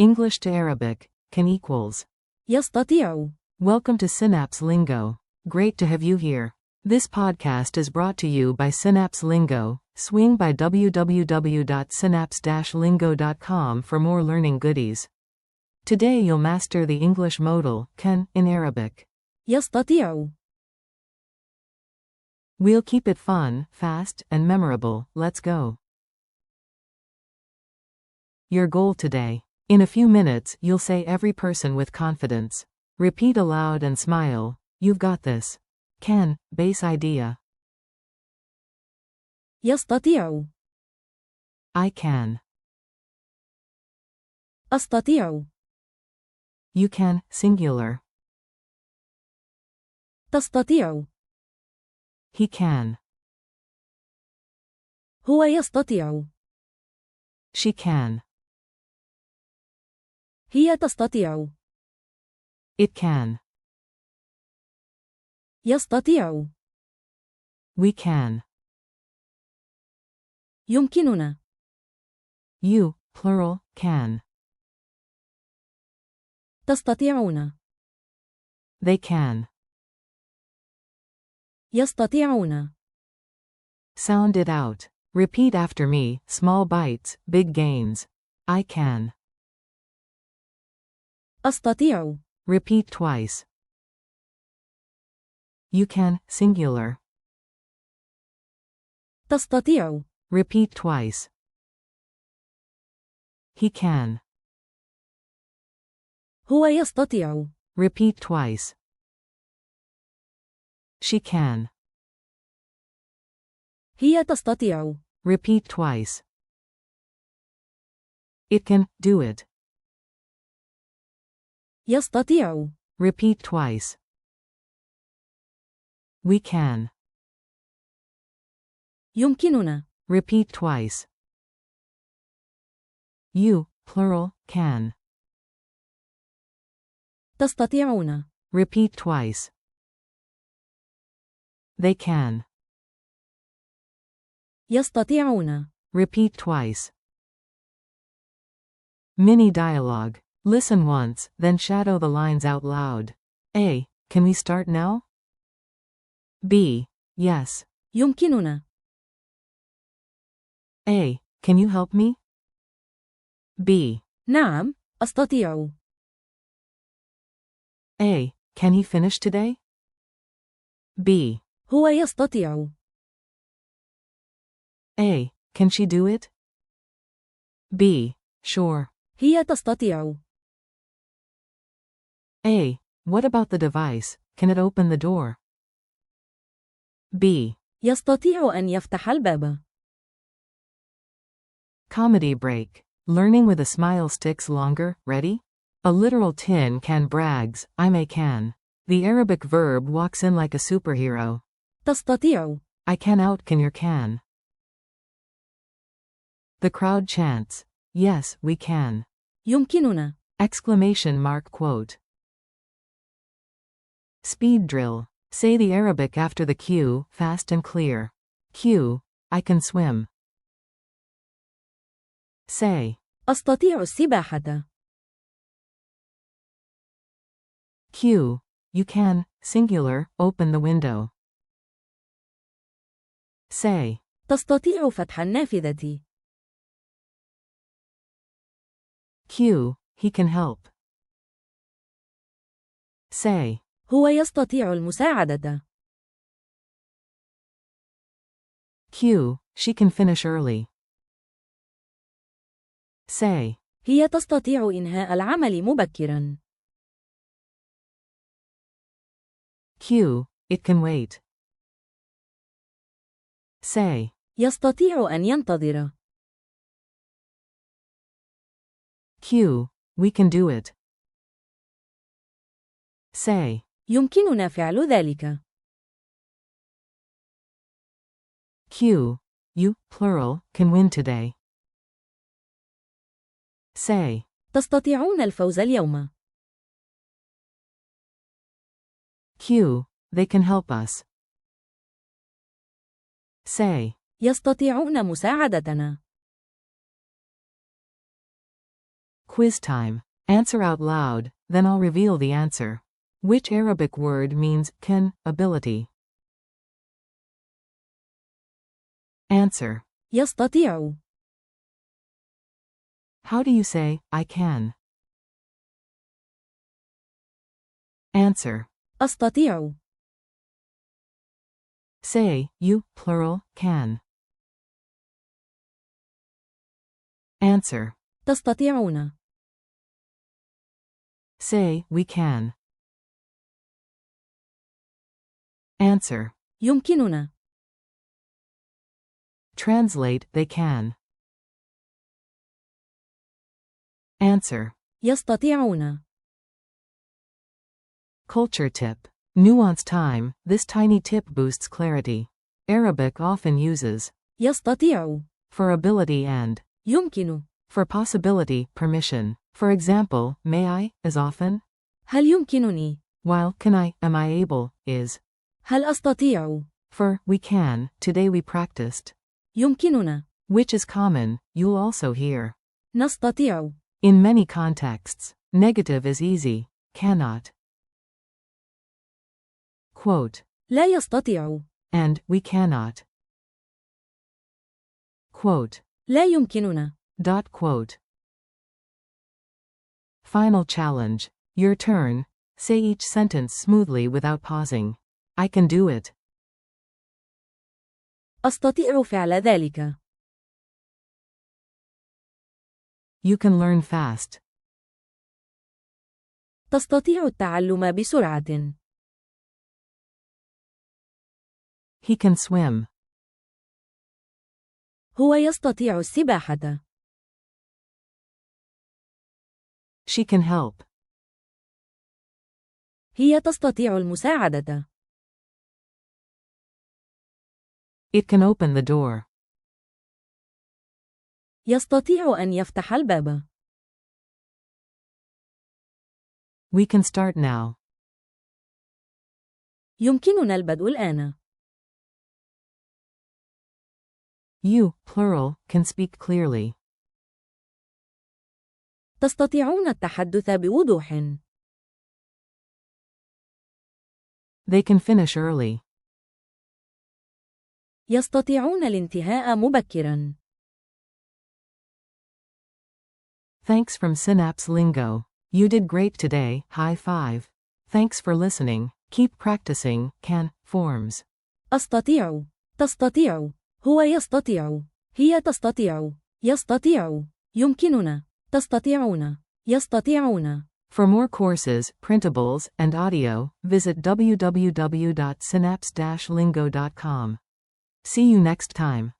English to Arabic, can equals. يستطيع. Welcome to Synapse Lingo. Great to have you here. This podcast is brought to you by Synapse Lingo. Swing by www.synapse-lingo.com for more learning goodies. Today you'll master the English modal, can, in Arabic. يستطيع. We'll keep it fun, fast, and memorable. Let's go. Your goal today. In a few minutes, you'll say every person with confidence. Repeat aloud and smile. You've got this. Can, base idea. يستطيع. I can. أستطيع. You can, singular. تستطيع. He can. هو يستطيع. She can. هي تستطيع. It can. يستطيع. We can. يمكننا. You, plural, can. تستطيعون. They can. يستطيعون. Sound it out. Repeat after me, small bites, big gains. I can. أستطيع. Repeat twice. You can, singular. تستطيع. Repeat twice. He can. هو يستطيع. Repeat twice. She can. هي تستطيع. Repeat twice. It can, do it. يستطيع. Repeat twice. We can. يمكننا. Repeat twice. You, plural, can. تستطيعون. Repeat twice. They can. يستطيعون. Repeat twice. Mini dialogue. Listen once, then shadow the lines out loud. A. Can we start now? B. Yes. يمكننا. A. Can you help me? B. نعم، أستطيع. A. Can he finish today? B. هو يستطيع. A. Can she do it? B. Sure. هي تستطيع. A. What about the device? Can it open the door? B. يستطيع أن يفتح الباب. Comedy break. Learning with a smile sticks longer. Ready? A literal tin can brags, I'm a can. The Arabic verb walks in like a superhero. تستطيع. I can out can your can. The crowd chants. Yes, we can. يمكننا. Exclamation mark quote. Speed drill. Say the Arabic after the cue, fast and clear. Cue. I can swim. Say. أستطيع السباحة. Cue. You can, singular, open the window. Say. تستطيع فتح النافذة. Cue. He can help. Say. هو يستطيع المساعدة. Cue. She can finish early. Say. هي تستطيع إنهاء العمل مبكرا. Cue. It can wait. Say. يستطيع أن ينتظر. Cue. We can do it. Say. يمكننا فعل ذلك. Cue. You, plural, can win today. Say. تستطيعون الفوز اليوم. Cue. They can help us. Say. يستطيعون مساعدتنا. Quiz time. Answer out loud, then I'll reveal the answer. Which Arabic word means can, ability? Answer. يستطيع. How do you say, I can? Answer. أستطيع. Say, you, plural, can. Answer. تستطيعون. Say, we can. Answer. يمكننا. Translate, they can. Answer. يستطيعون. Culture tip. Nuance time. This tiny tip boosts clarity. Arabic often uses يستطيع. for ability and يمكن. for possibility, permission. For example, may I, is often, هل يمكنني؟ while can I, am I able, is. هل أستطيع؟ For we can, today we practiced. يمكننا. Which is common, you'll also hear. نستطيع. In many contexts, negative is easy, cannot. Quote. لا يستطيع. And, we cannot. Quote. لا يمكننا. Quote. Final challenge. Your turn. Say each sentence smoothly without pausing. I can do it. أستطيع فعل ذلك. You can learn fast. تستطيع التعلم بسرعة. He can swim. هو يستطيع السباحة. She can help. هي تستطيع المساعدة. It can open the door. يستطيع أن يفتح الباب. We can start now. يمكننا البدء الآن. You, plural, can speak clearly. تستطيعون التحدث بوضوح. They can finish early. يستطيعون الانتهاء مبكرا. Thanks from Synapse Lingo. You did great today, high five. Thanks for listening. Keep practicing, can, forms. أستطيع. تستطيع. هو يستطيع. هي تستطيع. يستطيع. يمكننا. تستطيعون. يستطيعون. For more courses, printables, and audio, visit www.synapse-lingo.com. See you next time.